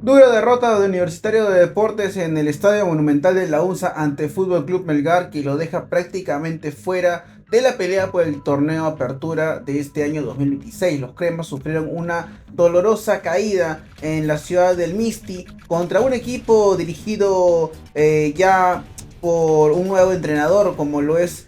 Dura derrota de Universitario de Deportes en el Estadio Monumental de la UNSA ante Fútbol Club Melgar, que lo deja prácticamente fuera de la pelea por el torneo Apertura de este año 2026. Los cremas sufrieron una dolorosa caída en la ciudad del Misti contra un equipo dirigido ya por un nuevo entrenador como lo es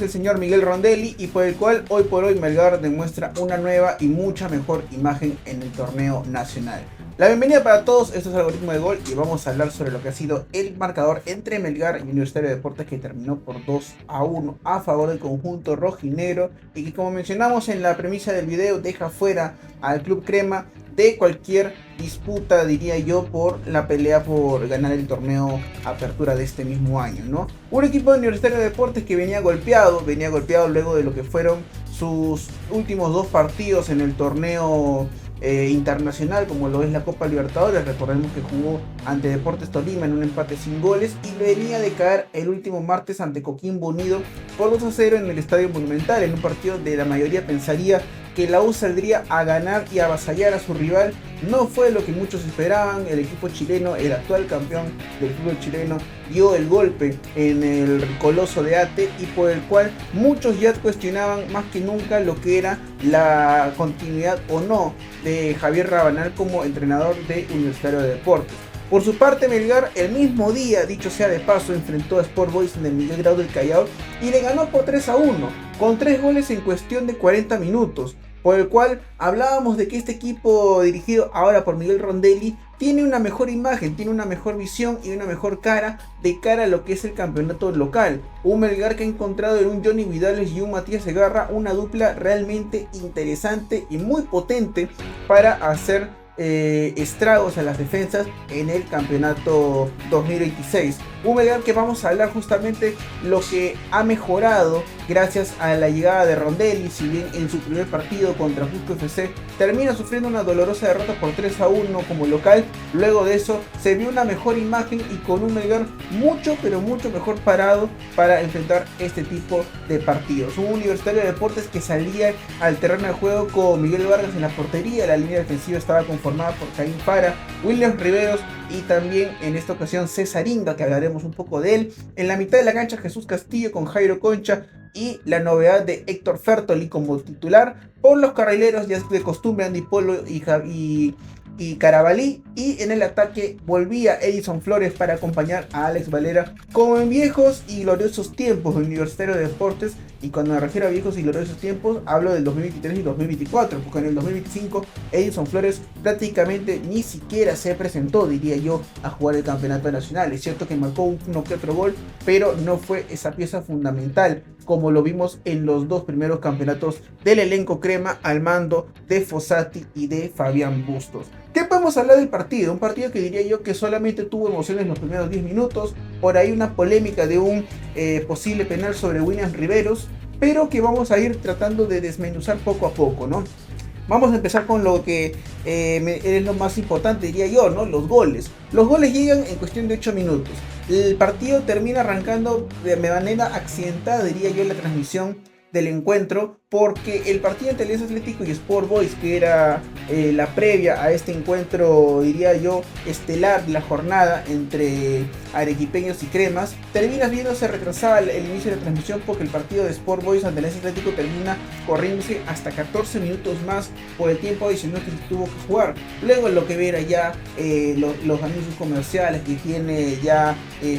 el señor Miguel Rondelli, y por el cual hoy por hoy Melgar demuestra una nueva y mucha mejor imagen en el torneo nacional. La bienvenida para todos, esto es Algoritmo de Gol y vamos a hablar sobre lo que ha sido el marcador entre Melgar y Universitario de Deportes, que terminó por 2-1 a favor del conjunto rojinegro, y que, como mencionamos en la premisa del video, deja fuera al Club Crema de cualquier disputa, diría yo, por la pelea por ganar el torneo Apertura de este mismo año, ¿no? Un equipo de Universitario de Deportes que venía golpeado luego de lo que fueron sus últimos dos partidos en el torneo internacional, como lo es la Copa Libertadores. Recordemos que jugó ante Deportes Tolima en un empate sin goles, y venía de caer el último martes ante Coquimbo Unido por 2-0 en el Estadio Monumental, en un partido de la mayoría pensaría que la U saldría a ganar y a avasallar a su rival. No fue lo que muchos esperaban. El equipo chileno, el actual campeón del fútbol chileno, dio el golpe en el coloso de Ate, y por el cual muchos ya cuestionaban más que nunca lo que era la continuidad o no de Javier Rabanal como entrenador de Universitario de Deportes. Por su parte, Melgar el mismo día, dicho sea de paso, enfrentó a Sport Boys en el Miguel Grau del Callao y le ganó por 3-1, con 3 goles en cuestión de 40 minutos, por el cual hablábamos de que este equipo, dirigido ahora por Miguel Rondelli, tiene una mejor imagen, tiene una mejor visión y una mejor cara de cara a lo que es el campeonato local. Un Melgar que ha encontrado en un Johnny Vidales y un Matías Segarra una dupla realmente interesante y muy potente para hacer estragos a las defensas en el campeonato 2026. Un Melgar que vamos a hablar justamente lo que ha mejorado gracias a la llegada de Rondelli. Si bien en su primer partido contra Cusco FC termina sufriendo una dolorosa derrota por 3-1 como local, luego de eso se vio una mejor imagen y con un Melgar mucho pero mucho mejor parado para enfrentar este tipo de partidos. Un Universitario de Deportes que salía al terreno de juego con Miguel Vargas en la portería. La línea defensiva estaba conformada por Caín Fara, William Riveros y también en esta ocasión César Inga, que hablaremos un poco de él. En la mitad de la cancha, Jesús Castillo con Jairo Concha y la novedad de Héctor Fertoli como titular. Por los carrileros, ya es de costumbre, Andy Polo y Carabalí, y en el ataque volvía Edison Flores para acompañar a Alex Valera, como en viejos y gloriosos tiempos de Universitario de Deportes. Y cuando me refiero a viejos y gloriosos tiempos, hablo del 2023 y 2024, porque en el 2025 Edison Flores prácticamente ni siquiera se presentó, diría yo, a jugar el campeonato nacional. Es cierto que marcó uno que otro gol, pero no fue esa pieza fundamental como lo vimos en los dos primeros campeonatos del elenco crema, al mando de Fossati y de Fabián Bustos. ¿Qué podemos hablar del partido? Un partido que diría yo que solamente tuvo emociones en los primeros 10 minutos. Por ahí una polémica de un posible penal sobre William Riveros, pero que vamos a ir tratando de desmenuzar poco a poco, ¿no? Vamos a empezar con lo que es lo más importante, diría yo, ¿no? Los goles. Los goles llegan en cuestión de 8 minutos. El partido termina arrancando de manera accidentada, diría yo, en la transmisión del encuentro, porque el partido entre Alianza Atlético y Sport Boys, que era la previa a este encuentro, diría yo, estelar de la jornada entre arequipeños y cremas, termina viéndose retrasada el inicio de la transmisión, porque el partido de Sport Boys ante Alianza Atlético termina corriéndose hasta 14 minutos más por el tiempo adicional que se tuvo que jugar. Luego lo que ver ya los anuncios comerciales que tiene ya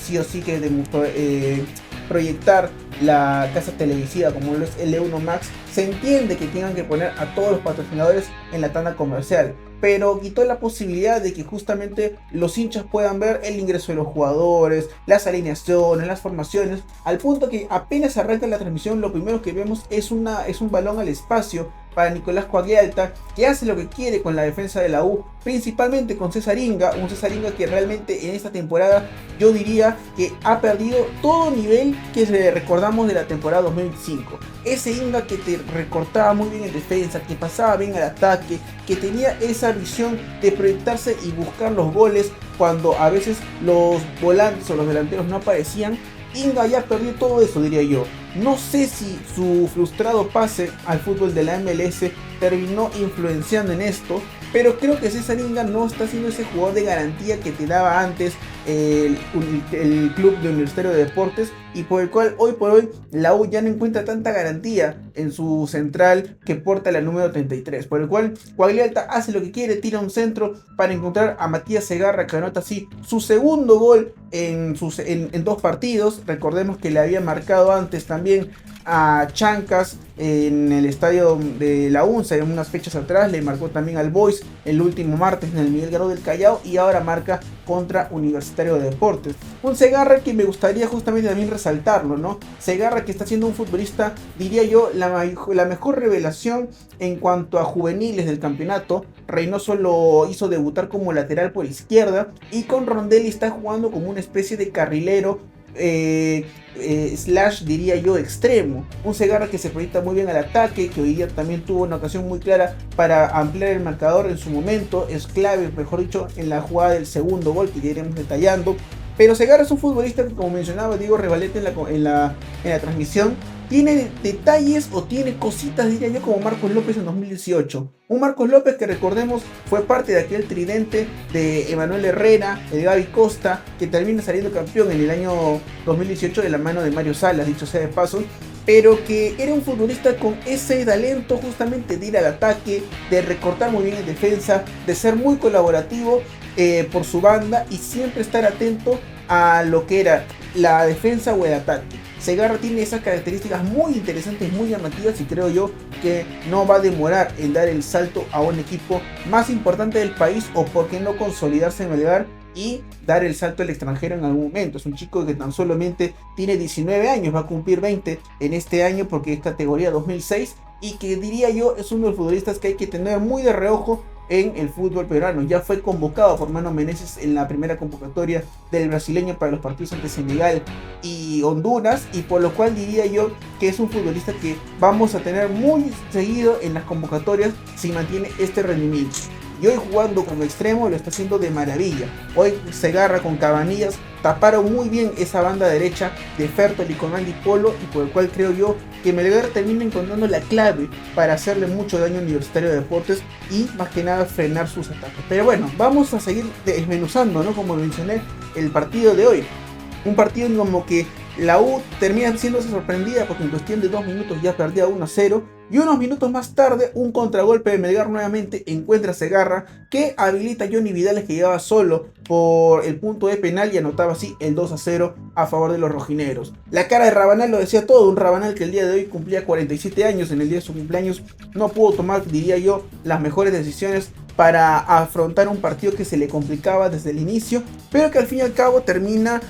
sí o sí que proyectar la casa televisiva como lo es L1 Max, se entiende que tengan que poner a todos los patrocinadores en la tanda comercial, pero quitó la posibilidad de que justamente los hinchas puedan ver el ingreso de los jugadores, las alineaciones, las formaciones, al punto que apenas arranca la transmisión lo primero que vemos es un balón al espacio para Nicolás Coaglialta, que hace lo que quiere con la defensa de la U, principalmente con César Inga, un César Inga que realmente en esta temporada yo diría que ha perdido todo nivel que recordamos de la temporada 2025. Ese Inga que te recortaba muy bien en defensa, que pasaba bien al ataque, que tenía esa visión de proyectarse y buscar los goles cuando a veces los volantes o los delanteros no aparecían. Inga ya perdió todo eso, diría yo. No sé si su frustrado pase al fútbol de la MLS terminó influenciando en esto, pero creo que César Inga no está siendo ese jugador de garantía que te daba antes el club de Universitario de Deportes, y por el cual hoy por hoy la U ya no encuentra tanta garantía en su central que porta la número 33, por el cual Quagliarella hace lo que quiere, tira un centro para encontrar a Matías Segarra, que anota así su segundo gol en 2 partidos. Recordemos que le había marcado antes también a Chancas en el estadio de la UNSA en unas fechas atrás, le marcó también al Boys el último martes en el Miguel Grau del Callao, y ahora marca contra Universitario de Deportes. Un Segarra que me gustaría justamente también resaltarlo, ¿no? Segarra que está siendo un futbolista, diría yo, la mejor revelación en cuanto a juveniles del campeonato. Reynoso lo hizo debutar como lateral por izquierda, y con Rondelli está jugando como una especie de carrilero slash, diría yo, extremo. Un Segarra que se proyecta muy bien al ataque, que hoy día también tuvo una ocasión muy clara para ampliar el marcador en su momento. Es clave, mejor dicho, en la jugada del segundo gol, que ya iremos detallando. Pero Segarra es un futbolista que, como mencionaba Diego Revalete en la transmisión, tiene detalles o tiene cositas, diría yo, como Marcos López en 2018. Un Marcos López que, recordemos, fue parte de aquel tridente de Emanuel Herrera, el Gaby Costa, que termina saliendo campeón en el año 2018 de la mano de Mario Salas, dicho sea de paso, pero que era un futbolista con ese talento justamente de ir al ataque, de recortar muy bien en defensa, de ser muy colaborativo por su banda y siempre estar atento a lo que era la defensa o el ataque. Segarra tiene esas características muy interesantes, muy llamativas, y creo yo que no va a demorar en dar el salto a un equipo más importante del país, o por qué no consolidarse en Melgar y dar el salto al extranjero en algún momento. Es un chico que tan solamente tiene 19 años, va a cumplir 20 en este año porque es categoría 2006, y que diría yo es uno de los futbolistas que hay que tener muy de reojo en el fútbol peruano. Ya fue convocado por Mano Menezes en la primera convocatoria del brasileño para los partidos ante Senegal y Honduras, y por lo cual diría yo que es un futbolista que vamos a tener muy seguido en las convocatorias si mantiene este rendimiento. Y hoy, jugando como extremo, lo está haciendo de maravilla. Hoy Segarra con Cabanillas taparon muy bien esa banda derecha de Fertoli con Andy Polo, y por el cual creo yo que Melgar termina encontrando la clave para hacerle mucho daño a Universitario de Deportes y más que nada frenar sus ataques. Pero bueno, vamos a seguir desmenuzando, ¿no? Como mencioné, el partido de hoy. Un partido en como que la U termina siendo sorprendida porque en cuestión de 2 minutos ya perdía 1-0, y unos minutos más tarde un contragolpe de Melgar nuevamente encuentra a Segarra, que habilita a Johnny Vidales, que llegaba solo por el punto de penal, y anotaba así el 2-0 a favor de los rojineros. La cara de Rabanal lo decía todo, un Rabanal que el día de hoy cumplía 47 años, en el día de su cumpleaños no pudo tomar, diría yo, las mejores decisiones para afrontar un partido que se le complicaba desde el inicio, pero que al fin y al cabo termina,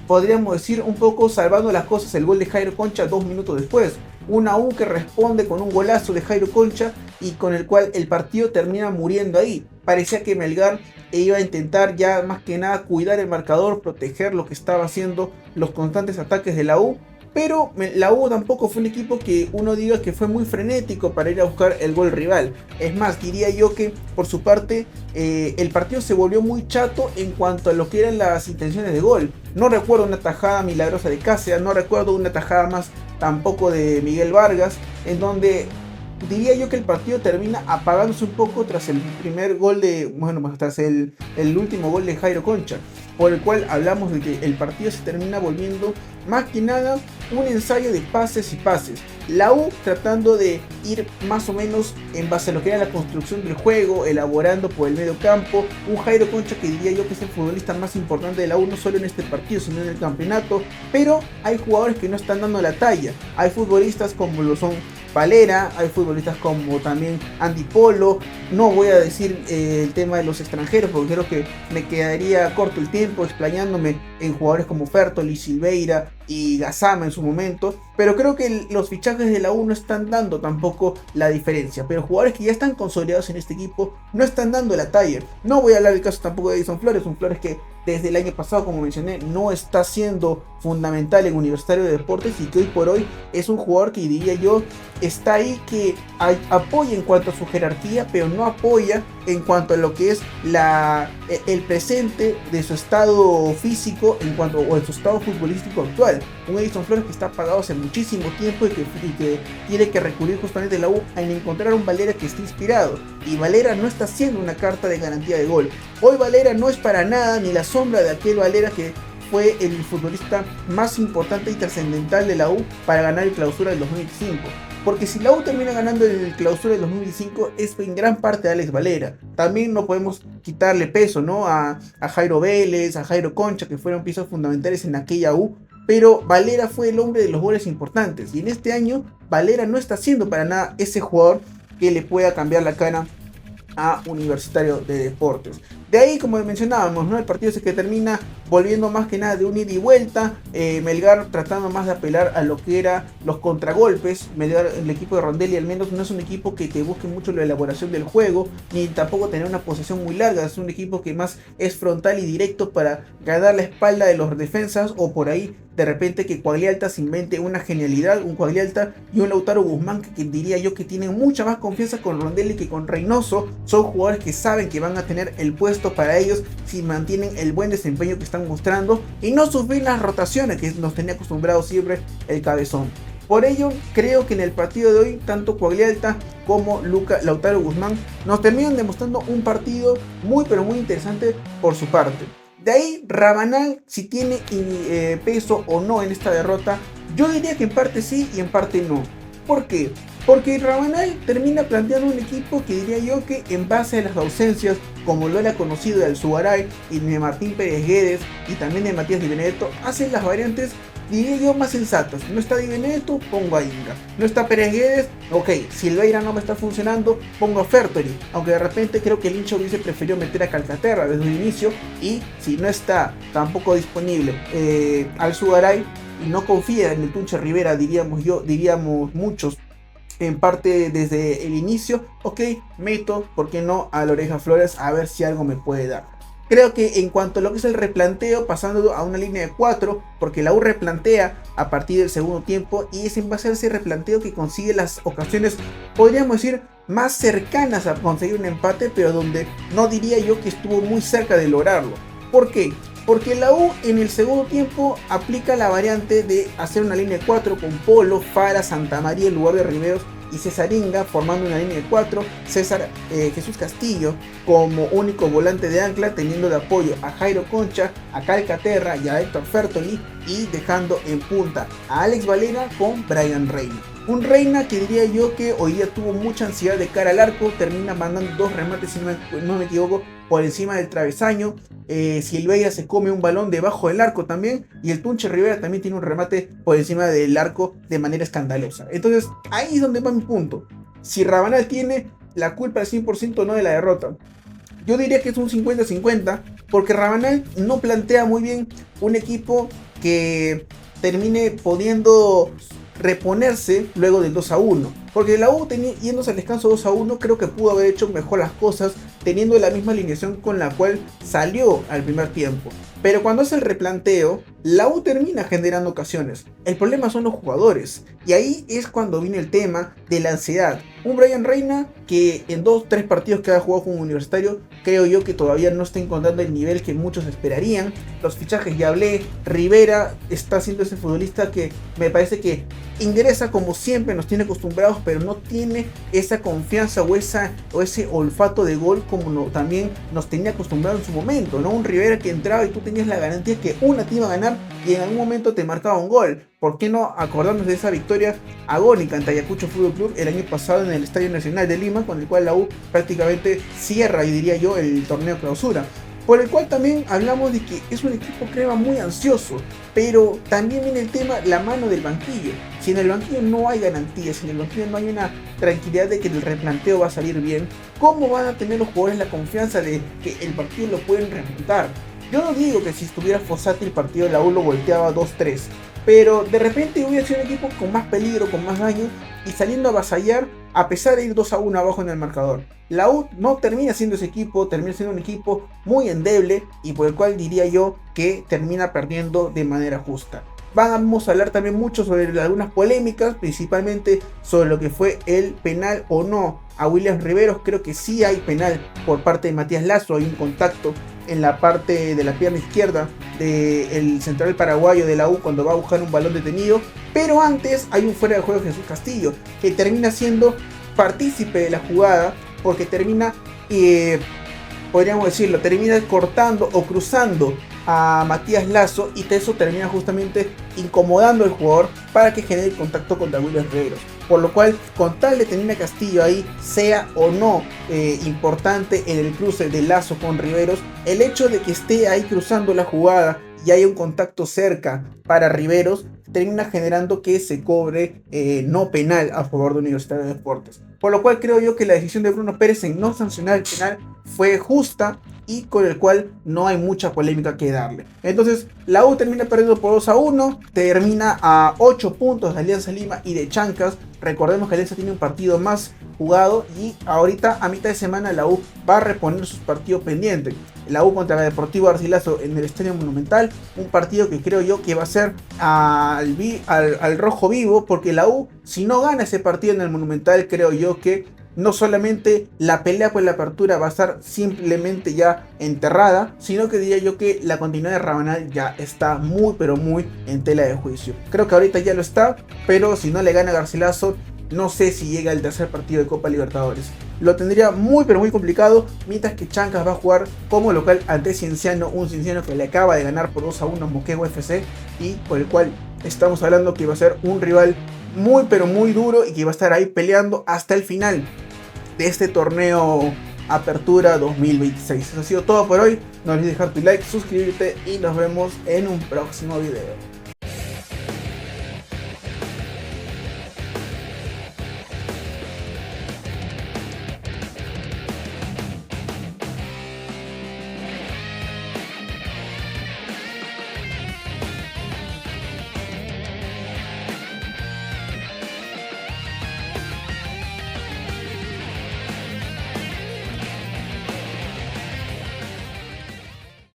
podríamos decir, un poco salvando las cosas el gol de Jairo Concha 2 minutos después. Una U que responde con un golazo de Jairo Concha y con el cual el partido termina muriendo ahí. Parecía que Melgar iba a intentar ya más que nada cuidar el marcador, proteger lo que estaba haciendo los constantes ataques de la U. Pero la U tampoco fue un equipo que uno diga que fue muy frenético para ir a buscar el gol rival. Es más, diría yo que por su parte el partido se volvió muy chato en cuanto a lo que eran las intenciones de gol. No recuerdo una tajada milagrosa de Cáceres, no recuerdo una tajada más tampoco de Miguel Vargas, en donde diría yo que el partido termina apagándose un poco tras el primer gol de, bueno, tras el último gol de Jairo Concha, por el cual hablamos de que el partido se termina volviendo más que nada un ensayo de pases y pases. La U tratando de ir más o menos en base a lo que era la construcción del juego, elaborando por el medio campo. Un Jairo Concha que diría yo que es el futbolista más importante de la U, no solo en este partido, sino en el campeonato. Pero hay jugadores que no están dando la talla. Hay futbolistas como lo son Valera, hay futbolistas como también Andy Polo. No voy a decir el tema de los extranjeros porque creo que me quedaría corto el tiempo explayándome en jugadores como Fertoli, Silveira y Gassama en su momento, pero creo que los fichajes de la U no están dando tampoco la diferencia. Pero jugadores que ya están consolidados en este equipo no están dando la talla. No voy a hablar del caso tampoco de Edison Flores, un Flores que desde el año pasado, como mencioné, no está siendo fundamental en Universitario de Deportes, y que hoy por hoy es un jugador que diría yo está ahí, que apoya en cuanto a su jerarquía, pero no apoya en cuanto a lo que es el presente de su estado físico o en su estado futbolístico actual. Un Edison Flores que está apagado hace muchísimo tiempo y que tiene que recurrir justamente a la U en encontrar un Valera que esté inspirado. Y Valera no está siendo una carta de garantía de gol. Hoy Valera no es para nada ni la sombra de aquel Valera que fue el futbolista más importante y trascendental de la U para ganar el Clausura del 2005. Porque si la U termina ganando el Clausura del 2005 es en gran parte de Alex Valera. También no podemos quitarle peso, ¿no? a Jairo Vélez, a Jairo Concha, que fueron piezas fundamentales en aquella U. Pero Valera fue el hombre de los goles importantes. Y en este año Valera no está siendo para nada ese jugador que le pueda cambiar la cara a Universitario de Deportes. De ahí, como mencionábamos, ¿no? El partido se que termina volviendo más que nada de un ida y vuelta. Melgar tratando más de apelar a lo que era los contragolpes. Melgar, el equipo de Rondelli, al menos no es un equipo que busque mucho la elaboración del juego, ni tampoco tener una posesión muy larga. Es un equipo que más es frontal y directo para ganar la espalda de los defensas, o por ahí de repente que Quagliarella se invente una genialidad, un Quagliarella y un Lautaro Guzmán que diría yo que tienen mucha más confianza con Rondelli que con Reynoso. Son jugadores que saben que van a tener el puesto para ellos si mantienen el buen desempeño que están mostrando y no sufrir las rotaciones que nos tenía acostumbrado siempre el Cabezón. Por ello, creo que en el partido de hoy, tanto Quagliarella como Lautaro Guzmán nos terminan demostrando un partido muy pero muy interesante por su parte. De ahí, Rabanal, si tiene peso o no en esta derrota, yo diría que en parte sí y en parte no. ¿Por qué? Porque Rabanal termina planteando un equipo que diría yo que en base a las ausencias, como lo era conocido de Alzugaray y de Martín Pérez Guedes y también de Matías Di Benedetto, hacen las variantes, diría yo, más sensatas. No está Di Benedetto, pongo a Inga. No está Pérez Guedes, ok. Silveira no me está funcionando, pongo a Fertoli. Aunque de repente creo que el hincha hubiese preferido meter a Calcaterra desde un inicio. Y si no está tampoco disponible Alzugaray y no confía en el Tunche Rivera, diríamos muchos, en parte desde el inicio, ok, meto, ¿por qué no?, a la Oreja Flores a ver si algo me puede dar. Creo que en cuanto a lo que es el replanteo, pasando a una línea de 4, porque la U replantea a partir del segundo tiempo y es en base a ese replanteo que consigue las ocasiones, podríamos decir, más cercanas a conseguir un empate, pero donde no diría yo que estuvo muy cerca de lograrlo. ¿Por qué? Porque la U en el segundo tiempo aplica la variante de hacer una línea de 4 con Polo, Fara, Santamaría en lugar de Riveros y Cesaringa, formando una línea de 4, Jesús Castillo como único volante de ancla, teniendo de apoyo a Jairo Concha, a Calcaterra y a Héctor Fertoli, y dejando en punta a Alex Valera con Brian Reina. Un Reina que diría yo que hoy día tuvo mucha ansiedad de cara al arco, termina mandando 2 remates, si no me equivoco, por encima del travesaño. Silveira se come un balón debajo del arco también, y el Tunche Rivera también tiene un remate por encima del arco de manera escandalosa. Entonces ahí es donde va mi punto. Si Rabanal tiene la culpa al 100% no de la derrota, yo diría que es un 50-50, porque Rabanal no plantea muy bien un equipo que termine pudiendo reponerse luego del 2-1, porque la U yéndose al descanso 2-1, creo que pudo haber hecho mejor las cosas teniendo la misma alineación con la cual salió al primer tiempo. Pero cuando hace el replanteo, la U termina generando ocasiones. El problema son los jugadores, y ahí es cuando viene el tema de la ansiedad. Un Brian Reina que en 2-3 partidos que ha jugado como Universitario, creo yo que todavía no está encontrando el nivel que muchos esperarían. Los fichajes ya hablé, Rivera está siendo ese futbolista que me parece que ingresa como siempre nos tiene acostumbrados, pero no tiene esa confianza o ese olfato de gol como también nos tenía acostumbrado en su momento, ¿no? Un Rivera que entraba y tú tenías la garantía que una te iba a ganar y en algún momento te marcaba un gol. ¿Por qué no acordarnos de esa victoria agónica en Ayacucho Fútbol Club el año pasado en el Estadio Nacional de Lima, con el cual la U prácticamente cierra, y diría yo, el torneo clausura? Por el cual también hablamos de que es un equipo que va muy ansioso, pero también viene el tema, la mano del banquillo. Si en el banquillo no hay garantías, si en el banquillo no hay una tranquilidad de que el replanteo va a salir bien, ¿cómo van a tener los jugadores la confianza de que el partido lo pueden remontar? Yo no digo que si estuviera Fossati el partido de la U lo volteaba 2-3, pero de repente hubiera sido un equipo con más peligro, con más daño, y saliendo a avasallar a pesar de ir 2-1 abajo en el marcador. La U no termina siendo ese equipo, termina siendo un equipo muy endeble y por el cual diría yo que termina perdiendo de manera justa. Vamos a hablar también mucho sobre algunas polémicas, principalmente sobre lo que fue el penal o no a Williams Riveros. Creo que sí hay penal por parte de Matías Lazo, hay un contacto en la parte de la pierna izquierda del central paraguayo de la U cuando va a buscar un balón detenido, pero antes hay un fuera de juego de Jesús Castillo, que termina siendo partícipe de la jugada, porque termina, podríamos decirlo, termina cortando o cruzando a Matías Lazo, y eso termina justamente incomodando al jugador para que genere contacto contra Williams Riveros. Por lo cual, con tal de tener a Castillo ahí, sea o no importante en el cruce de Lazo con Riveros, el hecho de que esté ahí cruzando la jugada y haya un contacto cerca para Riveros, termina generando que se cobre no penal a favor de Universitario de Deportes. Por lo cual creo yo que la decisión de Bruno Pérez en no sancionar el penal fue justa, y con el cual no hay mucha polémica que darle. Entonces la U termina perdiendo por 2-1, termina a 8 puntos de Alianza Lima y de Chancas. Recordemos que Alianza tiene un partido más jugado, y ahorita a mitad de semana la U va a reponer sus partidos pendientes. La U contra el Deportivo Garcilaso en el Estadio Monumental, un partido que creo yo que va a ser al rojo vivo, porque la U, si no gana ese partido en el Monumental, creo yo que no solamente la pelea por la apertura va a estar simplemente ya enterrada, sino que diría yo que la continuidad de Rabanal ya está muy pero muy en tela de juicio. Creo que ahorita ya lo está, pero si no le gana Garcilaso, no sé si llega el tercer partido de Copa Libertadores. Lo tendría muy pero muy complicado, mientras que Chancas va a jugar como local ante Cienciano, un Cienciano que le acaba de ganar por 2-1 a Moquegua FC, y por el cual estamos hablando que va a ser un rival muy pero muy duro y que va a estar ahí peleando hasta el final de este torneo Apertura 2026. Eso ha sido todo por hoy. No olvides dejar tu like, suscribirte, y nos vemos en un próximo video.